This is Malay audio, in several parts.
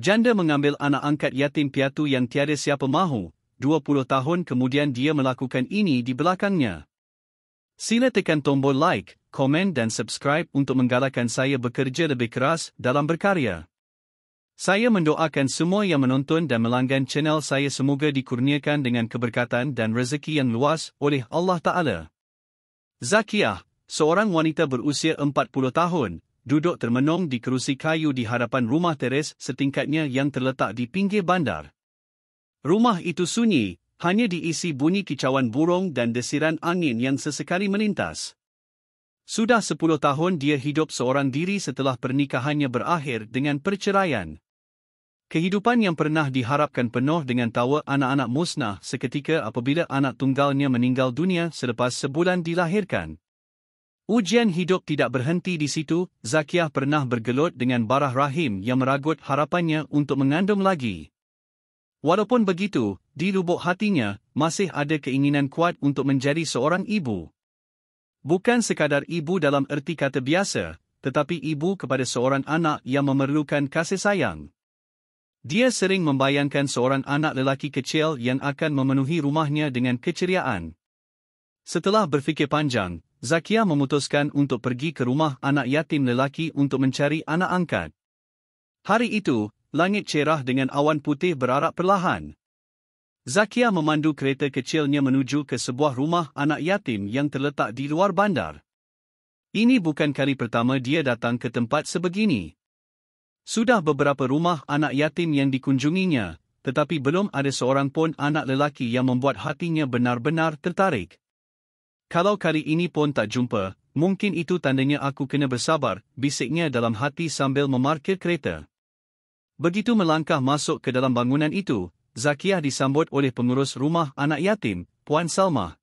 Janda mengambil anak angkat yatim piatu yang tiada siapa mahu. 20 tahun kemudian dia melakukan ini di belakangnya. Sila tekan tombol like, komen dan subscribe untuk menggalakkan saya bekerja lebih keras dalam berkarya. Saya mendoakan semua yang menonton dan melanggan channel saya semoga dikurniakan dengan keberkatan dan rezeki yang luas oleh Allah Ta'ala. Zakiah, seorang wanita berusia 40 tahun, duduk termenung di kerusi kayu di hadapan rumah teres setingkatnya yang terletak di pinggir bandar. Rumah itu sunyi, hanya diisi bunyi kicauan burung dan desiran angin yang sesekali melintas. Sudah 10 tahun dia hidup seorang diri setelah pernikahannya berakhir dengan perceraian. Kehidupan yang pernah diharapkan penuh dengan tawa anak-anak musnah seketika apabila anak tunggalnya meninggal dunia selepas sebulan dilahirkan. Ujian hidup tidak berhenti di situ, Zakiah pernah bergelut dengan barah rahim yang meragut harapannya untuk mengandung lagi. Walaupun begitu, di lubuk hatinya, masih ada keinginan kuat untuk menjadi seorang ibu. Bukan sekadar ibu dalam erti kata biasa, tetapi ibu kepada seorang anak yang memerlukan kasih sayang. Dia sering membayangkan seorang anak lelaki kecil yang akan memenuhi rumahnya dengan keceriaan. Setelah berfikir panjang, Zakiah memutuskan untuk pergi ke rumah anak yatim lelaki untuk mencari anak angkat. Hari itu, langit cerah dengan awan putih berarak perlahan. Zakiah memandu kereta kecilnya menuju ke sebuah rumah anak yatim yang terletak di luar bandar. Ini bukan kali pertama dia datang ke tempat sebegini. Sudah beberapa rumah anak yatim yang dikunjunginya, tetapi belum ada seorang pun anak lelaki yang membuat hatinya benar-benar tertarik. Kalau kali ini pun tak jumpa, mungkin itu tandanya aku kena bersabar, bisiknya dalam hati sambil memarkir kereta. Begitu melangkah masuk ke dalam bangunan itu, Zakiah disambut oleh pengurus rumah anak yatim, Puan Salmah.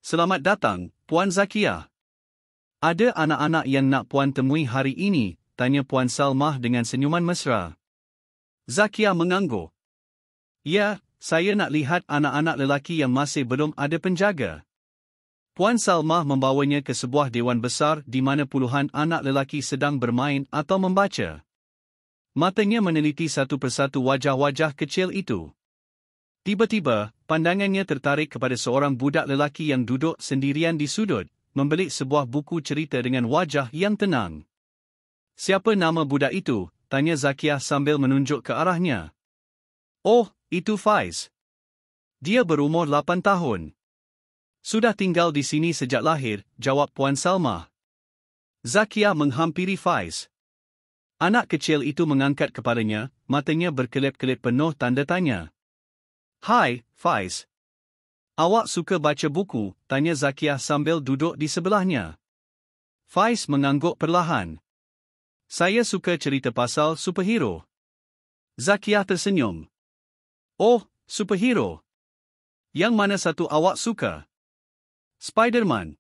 Selamat datang, Puan Zakiah. Ada anak-anak yang nak Puan temui hari ini, tanya Puan Salmah dengan senyuman mesra. Zakiah mengangguk. Ya, saya nak lihat anak-anak lelaki yang masih belum ada penjaga. Puan Salmah membawanya ke sebuah dewan besar di mana puluhan anak lelaki sedang bermain atau membaca. Matanya meneliti satu persatu wajah-wajah kecil itu. Tiba-tiba, pandangannya tertarik kepada seorang budak lelaki yang duduk sendirian di sudut, membelik sebuah buku cerita dengan wajah yang tenang. Siapa nama budak itu? Tanya Zakiah sambil menunjuk ke arahnya. Oh, itu Faiz. Dia berumur 8 tahun. Sudah tinggal di sini sejak lahir, jawab Puan Salmah. Zakiah menghampiri Faiz. Anak kecil itu mengangkat kepalanya, matanya berkelip-kelip penuh tanda tanya. Hai, Faiz. Awak suka baca buku? Tanya Zakiah sambil duduk di sebelahnya. Faiz mengangguk perlahan. Saya suka cerita pasal superhero. Zakiah tersenyum. Oh, superhero. Yang mana satu awak suka? Spiderman.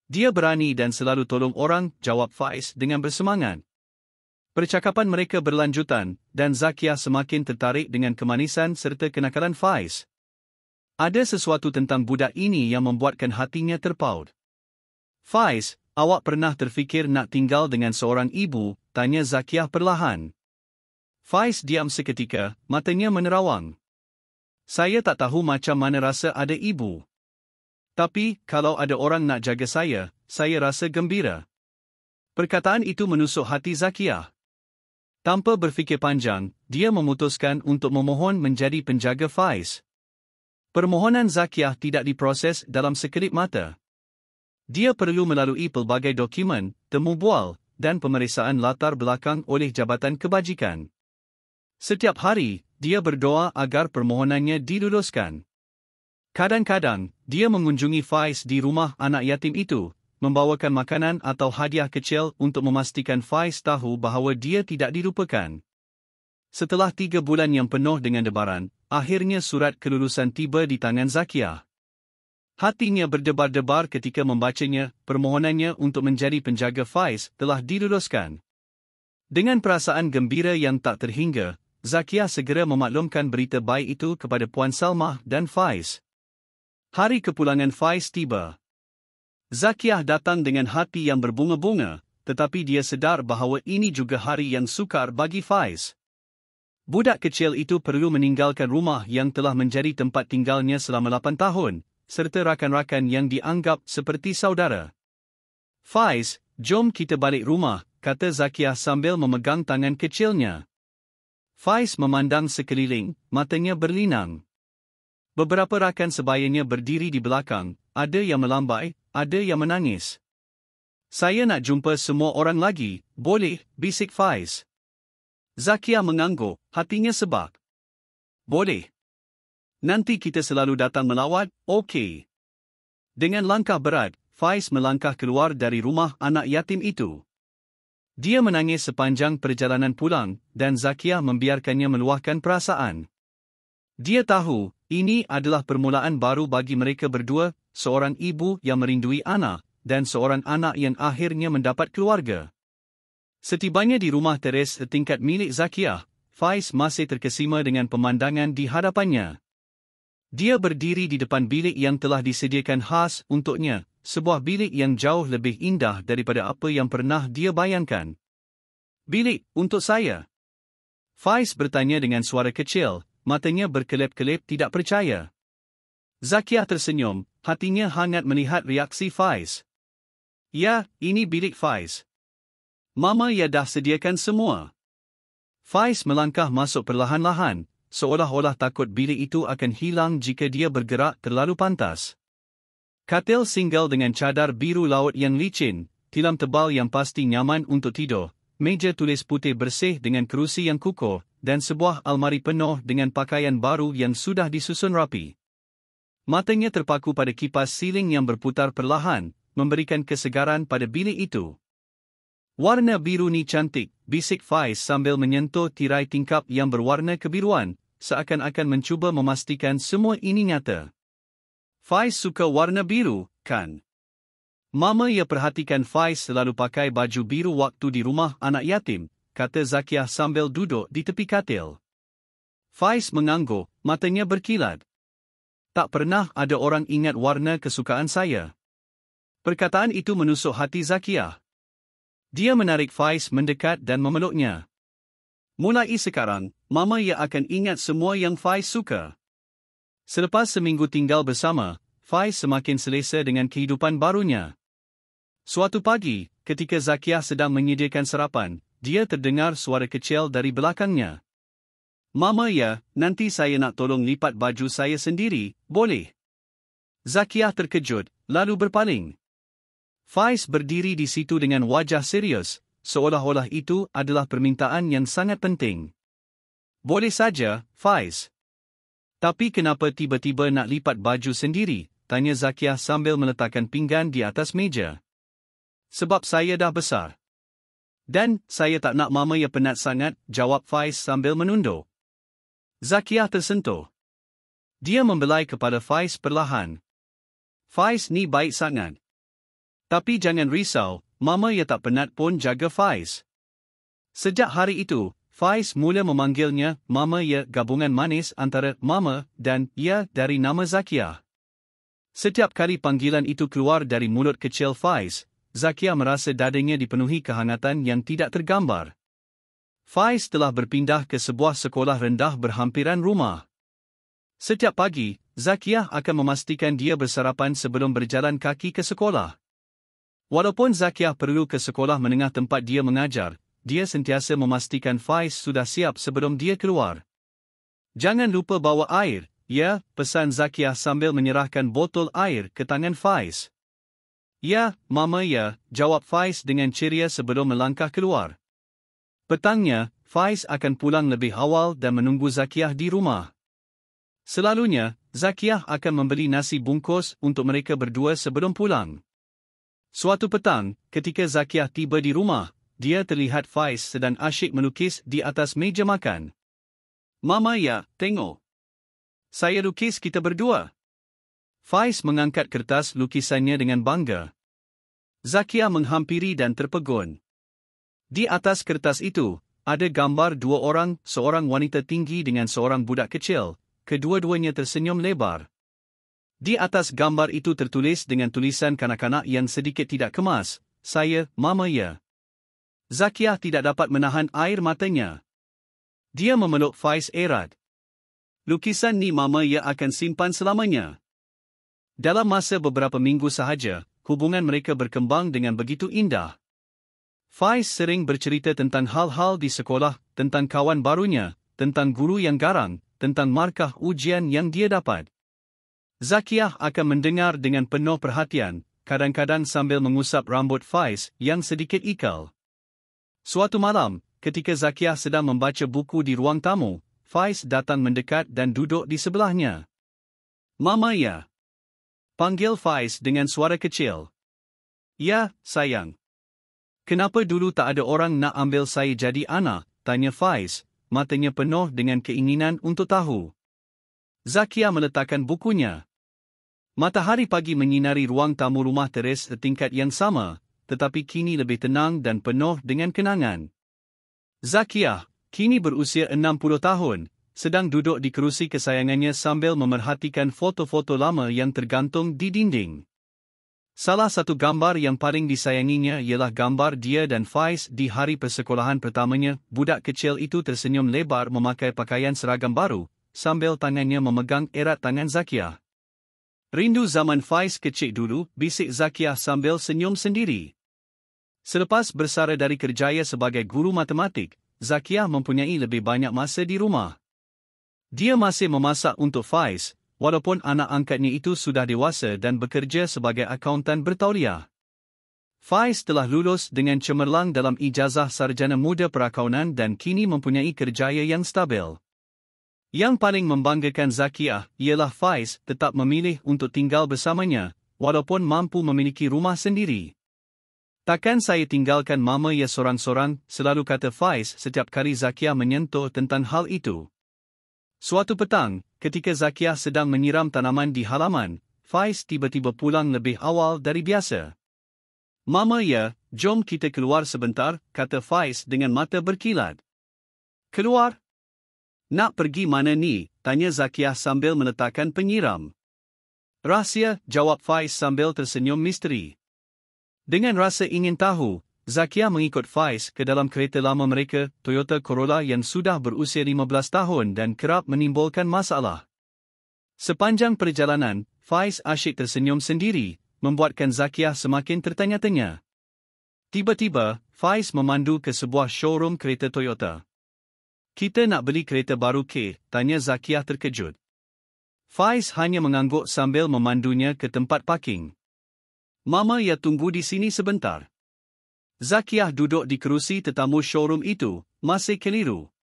Dia berani dan selalu tolong orang, jawab Faiz dengan bersemangat. Percakapan mereka berlanjutan, dan Zakiah semakin tertarik dengan kemanisan serta kenakalan Faiz. Ada sesuatu tentang budak ini yang membuatkan hatinya terpaut. Faiz, awak pernah terfikir nak tinggal dengan seorang ibu? Tanya Zakiah perlahan. Faiz diam seketika, matanya menerawang. Saya tak tahu macam mana rasa ada ibu. Tapi, kalau ada orang nak jaga saya rasa gembira. Perkataan itu menusuk hati Zakiah. Tanpa berfikir panjang, dia memutuskan untuk memohon menjadi penjaga Faiz. Permohonan Zakiah tidak diproses dalam sekelip mata. Dia perlu melalui pelbagai dokumen, temu bual, dan pemeriksaan latar belakang oleh Jabatan Kebajikan. Setiap hari, dia berdoa agar permohonannya diluluskan. Kadang-kadang, dia mengunjungi Faiz di rumah anak yatim itu, membawakan makanan atau hadiah kecil untuk memastikan Faiz tahu bahawa dia tidak dilupakan. Setelah 3 bulan yang penuh dengan debaran, akhirnya surat kelulusan tiba di tangan Zakiah. Hatinya berdebar-debar ketika membacanya, permohonannya untuk menjadi penjaga Faiz telah diluluskan. Dengan perasaan gembira yang tak terhingga, Zakiah segera memaklumkan berita baik itu kepada Puan Salmah dan Faiz. Hari kepulangan Faiz tiba. Zakiah datang dengan hati yang berbunga-bunga, tetapi dia sedar bahawa ini juga hari yang sukar bagi Faiz. Budak kecil itu perlu meninggalkan rumah yang telah menjadi tempat tinggalnya selama 8 tahun, serta rakan-rakan yang dianggap seperti saudara. Faiz, jom kita balik rumah, kata Zakiah sambil memegang tangan kecilnya. Faiz memandang sekeliling, matanya berlinang. Beberapa rakan sebayanya berdiri di belakang, ada yang melambai, ada yang menangis. Saya nak jumpa semua orang lagi, boleh, bisik Faiz. Zakiah mengangguk, hatinya sebab. Boleh. Nanti kita selalu datang melawat, okey. Dengan langkah berat, Faiz melangkah keluar dari rumah anak yatim itu. Dia menangis sepanjang perjalanan pulang, dan Zakiah membiarkannya meluahkan perasaan. Dia tahu, ini adalah permulaan baru bagi mereka berdua, seorang ibu yang merindui anak, dan seorang anak yang akhirnya mendapat keluarga. Setibanya di rumah teres setingkat milik Zakiah, Faiz masih terkesima dengan pemandangan di hadapannya. Dia berdiri di depan bilik yang telah disediakan khas untuknya, sebuah bilik yang jauh lebih indah daripada apa yang pernah dia bayangkan. Bilik, untuk saya? Faiz bertanya dengan suara kecil, matanya berkelip-kelip tidak percaya. Zakiah tersenyum, hatinya hangat melihat reaksi Faiz. Ya, ini bilik Faiz. Mama ya dah sediakan semua. Faiz melangkah masuk perlahan-lahan, seolah-olah takut bilik itu akan hilang jika dia bergerak terlalu pantas. Katil single dengan cadar biru laut yang licin, tilam tebal yang pasti nyaman untuk tidur, meja tulis putih bersih dengan kerusi yang kukuh, dan sebuah almari penuh dengan pakaian baru yang sudah disusun rapi. Matanya terpaku pada kipas siling yang berputar perlahan, memberikan kesegaran pada bilik itu. Warna biru ni cantik, bisik Faiz sambil menyentuh tirai tingkap yang berwarna kebiruan, seakan-akan mencuba memastikan semua ini nyata. Faiz suka warna biru, kan? Mama ya perhatikan Faiz selalu pakai baju biru waktu di rumah anak yatim, kata Zakiah sambil duduk di tepi katil. Faiz mengangguk, matanya berkilat. Tak pernah ada orang ingat warna kesukaan saya. Perkataan itu menusuk hati Zakiah. Dia menarik Faiz mendekat dan memeluknya. Mulai sekarang, Mama ya akan ingat semua yang Faiz suka. Selepas seminggu tinggal bersama, Faiz semakin selesa dengan kehidupan barunya. Suatu pagi, ketika Zakiah sedang menyediakan sarapan, dia terdengar suara kecil dari belakangnya. Mama ya, nanti saya nak tolong lipat baju saya sendiri, boleh? Zakiah terkejut, lalu berpaling. Faiz berdiri di situ dengan wajah serius, seolah-olah itu adalah permintaan yang sangat penting. Boleh saja, Faiz. Tapi kenapa tiba-tiba nak lipat baju sendiri? Tanya Zakiah sambil meletakkan pinggan di atas meja. Sebab saya dah besar. Dan, saya tak nak mama ya penat sangat, jawab Faiz sambil menunduk. Zakiah tersentuh. Dia membelai kepala Faiz perlahan. Faiz ni baik sangat. Tapi jangan risau, mama ya tak penat pun jaga Faiz. Sejak hari itu, Faiz mula memanggilnya Mama ya, gabungan manis antara Mama dan Ya dari nama Zakiah. Setiap kali panggilan itu keluar dari mulut kecil Faiz, Zakiah merasa dadanya dipenuhi kehangatan yang tidak tergambar. Faiz telah berpindah ke sebuah sekolah rendah berhampiran rumah. Setiap pagi, Zakiah akan memastikan dia bersarapan sebelum berjalan kaki ke sekolah. Walaupun Zakiah perlu ke sekolah menengah tempat dia mengajar, dia sentiasa memastikan Faiz sudah siap sebelum dia keluar. Jangan lupa bawa air, ya, pesan Zakiah sambil menyerahkan botol air ke tangan Faiz. Ya, Mama ya, jawab Faiz dengan ceria sebelum melangkah keluar. Petangnya, Faiz akan pulang lebih awal dan menunggu Zakiah di rumah. Selalunya, Zakiah akan membeli nasi bungkus untuk mereka berdua sebelum pulang. Suatu petang, ketika Zakiah tiba di rumah, dia terlihat Faiz sedang asyik melukis di atas meja makan. Mama ya, tengok. Saya lukis kita berdua. Faiz mengangkat kertas lukisannya dengan bangga. Zakiah menghampiri dan terpegun. Di atas kertas itu, ada gambar dua orang, seorang wanita tinggi dengan seorang budak kecil, kedua-duanya tersenyum lebar. Di atas gambar itu tertulis dengan tulisan kanak-kanak yang sedikit tidak kemas, saya, Mama ya. Zakiah tidak dapat menahan air matanya. Dia memeluk Faiz erat. Lukisan ni mama ia akan simpan selamanya. Dalam masa beberapa minggu sahaja, hubungan mereka berkembang dengan begitu indah. Faiz sering bercerita tentang hal-hal di sekolah, tentang kawan barunya, tentang guru yang garang, tentang markah ujian yang dia dapat. Zakiah akan mendengar dengan penuh perhatian, kadang-kadang sambil mengusap rambut Faiz yang sedikit ikal. Suatu malam, ketika Zakiah sedang membaca buku di ruang tamu, Faiz datang mendekat dan duduk di sebelahnya. "Mama ya?" panggil Faiz dengan suara kecil. "Ya, sayang." "Kenapa dulu tak ada orang nak ambil saya jadi anak?" tanya Faiz, matanya penuh dengan keinginan untuk tahu. Zakiah meletakkan bukunya. Matahari pagi menyinari ruang tamu rumah teres setingkat yang sama, tetapi kini lebih tenang dan penuh dengan kenangan. Zakiah, kini berusia 60 tahun, sedang duduk di kerusi kesayangannya sambil memerhatikan foto-foto lama yang tergantung di dinding. Salah satu gambar yang paling disayanginya ialah gambar dia dan Faiz di hari persekolahan pertamanya. Budak kecil itu tersenyum lebar memakai pakaian seragam baru, sambil tangannya memegang erat tangan Zakiah. "Rindu zaman Faiz kecil dulu," bisik Zakiah sambil senyum sendiri. Selepas bersara dari kerjaya sebagai guru matematik, Zakiah mempunyai lebih banyak masa di rumah. Dia masih memasak untuk Faiz, walaupun anak angkatnya itu sudah dewasa dan bekerja sebagai akuntan bertauliah. Faiz telah lulus dengan cemerlang dalam ijazah sarjana muda perakaunan dan kini mempunyai kerjaya yang stabil. Yang paling membanggakan Zakiah ialah Faiz tetap memilih untuk tinggal bersamanya, walaupun mampu memiliki rumah sendiri. "Takkan saya tinggalkan mama ya sorang-sorang," selalu kata Faiz setiap kali Zakiah menyentuh tentang hal itu. Suatu petang, ketika Zakiah sedang menyiram tanaman di halaman, Faiz tiba-tiba pulang lebih awal dari biasa. "Mama ya, jom kita keluar sebentar," kata Faiz dengan mata berkilat. "Keluar? Nak pergi mana ni?" tanya Zakiah sambil meletakkan penyiram. "Rahsia," jawab Faiz sambil tersenyum misteri. Dengan rasa ingin tahu, Zakiah mengikut Faiz ke dalam kereta lama mereka, Toyota Corolla yang sudah berusia 15 tahun dan kerap menimbulkan masalah. Sepanjang perjalanan, Faiz asyik tersenyum sendiri, membuatkan Zakiah semakin tertanya-tanya. Tiba-tiba, Faiz memandu ke sebuah showroom kereta Toyota. "Kita nak beli kereta baru ke?" tanya Zakiah terkejut. Faiz hanya mengangguk sambil memandunya ke tempat parking. "Mama ya tunggu di sini sebentar." Zakiah duduk di kerusi tetamu showroom itu, masih keliru.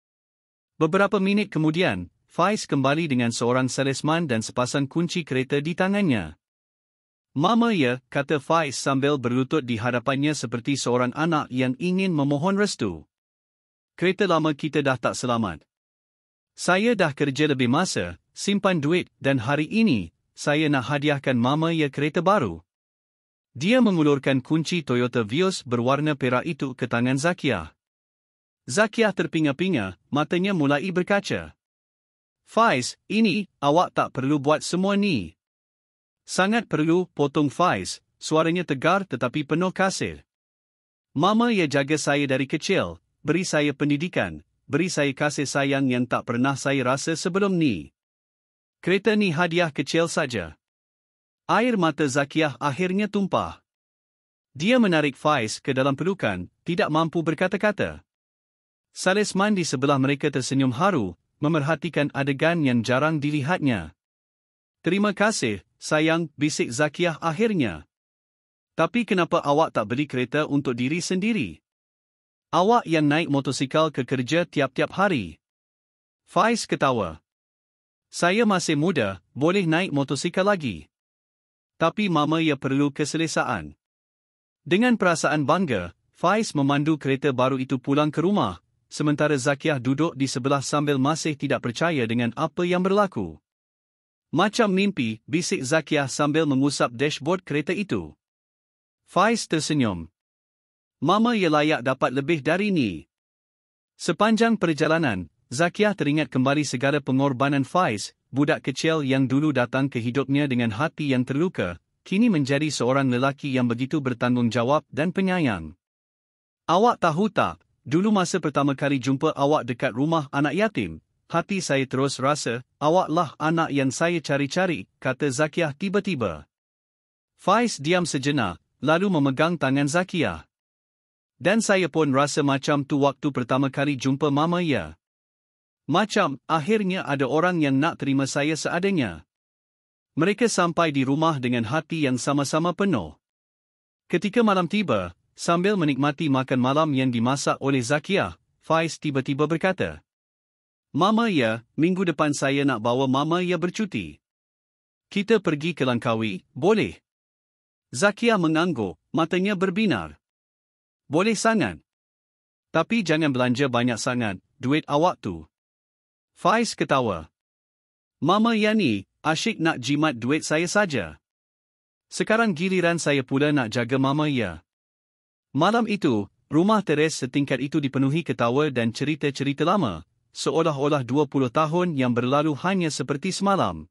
Beberapa minit kemudian, Faiz kembali dengan seorang salesman dan sepasang kunci kereta di tangannya. "Mama ya," kata Faiz sambil berlutut di hadapannya seperti seorang anak yang ingin memohon restu. "Kereta lama kita dah tak selamat. Saya dah kerja lebih masa, simpan duit dan hari ini, saya nak hadiahkan mama ya kereta baru." Dia mengulurkan kunci Toyota Vios berwarna perak itu ke tangan Zakiah. Zakiah terpinga-pinga, matanya mulai berkaca. "Faiz, ini, awak tak perlu buat semua ni." "Sangat perlu," potong Faiz, suaranya tegar tetapi penuh kasih. "Mama ya jaga saya dari kecil, beri saya pendidikan, beri saya kasih sayang yang tak pernah saya rasa sebelum ni. Kereta ni hadiah kecil saja." Air mata Zakiah akhirnya tumpah. Dia menarik Faiz ke dalam pelukan, tidak mampu berkata-kata. Salesman di sebelah mereka tersenyum haru, memerhatikan adegan yang jarang dilihatnya. "Terima kasih, sayang," bisik Zakiah akhirnya. "Tapi kenapa awak tak beli kereta untuk diri sendiri? Awak yang naik motosikal ke kerja tiap-tiap hari." Faiz ketawa. "Saya masih muda, boleh naik motosikal lagi. Tapi mama ya perlu keselesaan." Dengan perasaan bangga, Faiz memandu kereta baru itu pulang ke rumah, sementara Zakiah duduk di sebelah sambil masih tidak percaya dengan apa yang berlaku. "Macam mimpi," bisik Zakiah sambil mengusap dashboard kereta itu. Faiz tersenyum. "Mama ya layak dapat lebih dari ni." Sepanjang perjalanan, Zakiah teringat kembali segala pengorbanan Faiz, budak kecil yang dulu datang ke hidupnya dengan hati yang terluka, kini menjadi seorang lelaki yang begitu bertanggungjawab dan penyayang. "Awak tahu tak, Dulu masa pertama kali jumpa awak dekat rumah anak yatim, hati saya terus rasa, awaklah anak yang saya cari-cari, kata Zakiah tiba-tiba. Faiz diam sejenak, lalu memegang tangan Zakiah. Dan saya pun rasa macam tu waktu pertama kali jumpa mama ya. Macam, akhirnya ada orang yang nak terima saya seadanya. Mereka sampai di rumah dengan hati yang sama-sama penuh. Ketika malam tiba, sambil menikmati makan malam yang dimasak oleh Zakiah, Faiz tiba-tiba berkata, "Mama ya, minggu depan saya nak bawa Mama ya bercuti. Kita pergi ke Langkawi, boleh?" Zakiah mengangguk, matanya berbinar. "Boleh sangat. Tapi jangan belanja banyak sangat, duit awak tu." Faiz ketawa. "Mama ya ni, asyik nak jimat duit saya saja. Sekarang giliran saya pula nak jaga Mama ya." Malam itu, rumah teres setingkat itu dipenuhi ketawa dan cerita-cerita lama, seolah-olah 20 tahun yang berlalu hanya seperti semalam.